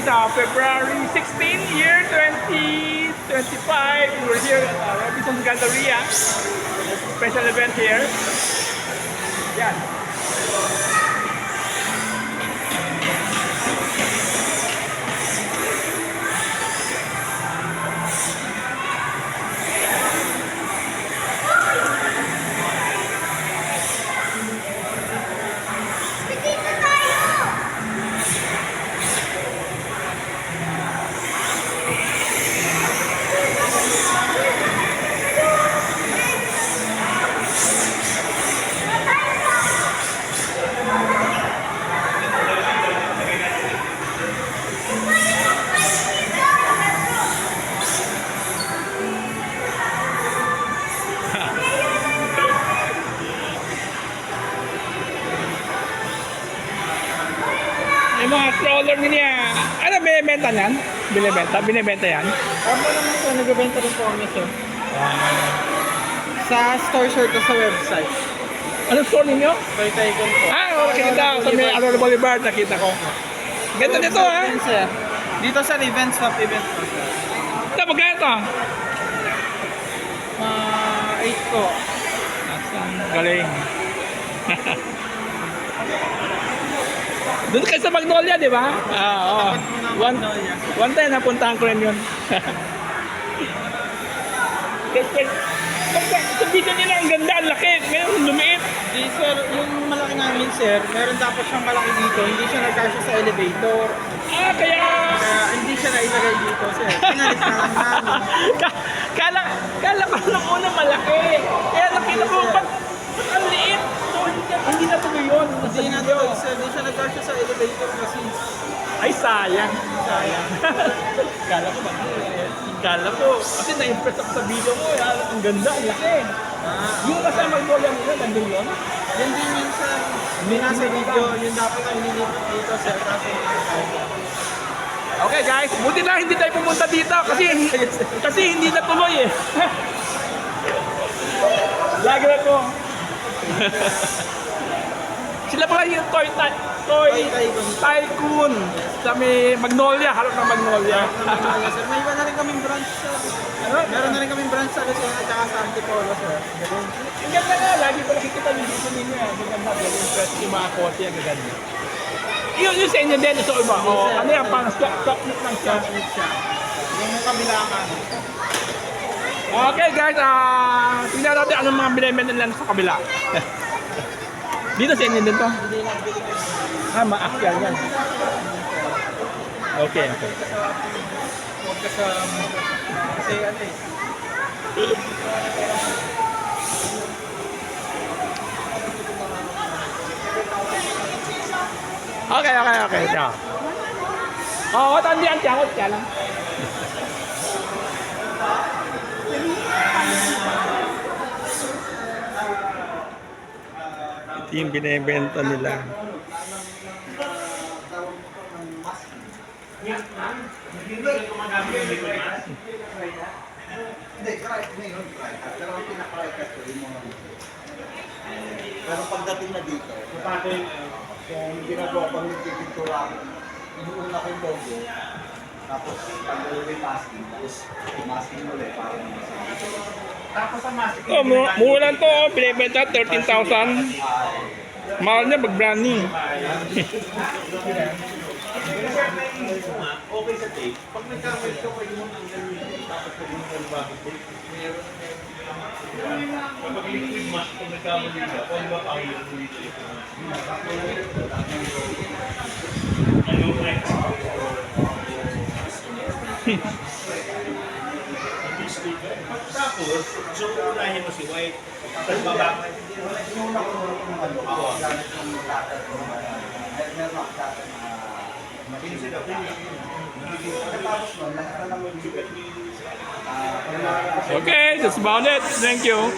February 16, year 2025. We're here at Robinson's Galleria. Special event here. Yan. Yung mga stroller niya. Ano, binibenta niyan? Binibenta yan? Ako naman ito, nagbibenta rin po kami sir. Sa store sir to sa website. Anong store ninyo? Toy Tycoon po. Nakita ko sa may Aurora Boulevard, nakita ko. Ganda nito ha? Website din, sir. Dito sa event swap event po sir. Ito, magkano ito? 8 po. Galing. Doon kayo sa Magnolia, di ba? Oo. One time napuntahan ko rin yun. Sa video nila ang ganda, ang laki. Ngayon lumiit. Di sir, yung malaki namin sir, meron dapat siyang malaki dito. Hindi siya nagkasya sa elevator. Kaya... Hindi siya nailagay dito sir. Pinalis na lang namin. Kala ko nung una malaki. Kaya nakita ko, pag ang liit. So, hindi na tuloy yun. Hindi na to sir, hindi siya nagkasya sa elevator kasi. Ay, sayang. Sayang. Kala ko. Kasi na-impress ako sa video mo. Ang ganda, ang laki. Yung nasa Magnolia nila, nandun yun. Yan din yun sir. Hindi nasa video, yun dapat ang nililipat dito sir. Okay guys, buti na hindi tayo pumunta dito kasi hindi na tuloy eh. Lagi na to. Sila pala yung Toy Tycoon sa may Magnolia, harap ng Magnolia. Sir, may iba na rin kaming branch sir. Meron na rin kaming branch sa Lucena at saka sa Antipolo sir. Ang ganda nga, lagi ko nakikita yung dito ninyo eh. Ang ganda, impress yung mga kotse, ang ganda. Yung sa inyo din, ito iba. Ano yan, pang stock ng stock. Yung kabilangan. Okay guys, tingnan natin anong mga binibenta nila sa kabila. Dito sa inyo din to? Hindi na bili ko. Maakyal yan. Okay. Huwag ka sa... Kasi ano eh. Okay. Ciao. Tandian jangot ka lang. Ito yung binibenta nila. Pero pagdating na dito, kung ginagawa ko ng pintura, inuuna ko yung logo, tapos pag-delivery masking, tapos masking ulit para tapos ang masking. Mura lang to, binibenta 13,000. Mahal niya mag-branding. Okay sa tape, pag nagkamay ka pwede mo ang ganyan, tapos pwede mo ang bagong tape. Kapag liquid mask, kung nagkamay ka, pwede ba ang liquid tape? Tapos, so unahin mo si White. Tapos babakit. Inuuna ko ng ano, gamit ng lahat ng meron ako dati tapos nun, nakita naman yung Okay, that's about it. Thank you.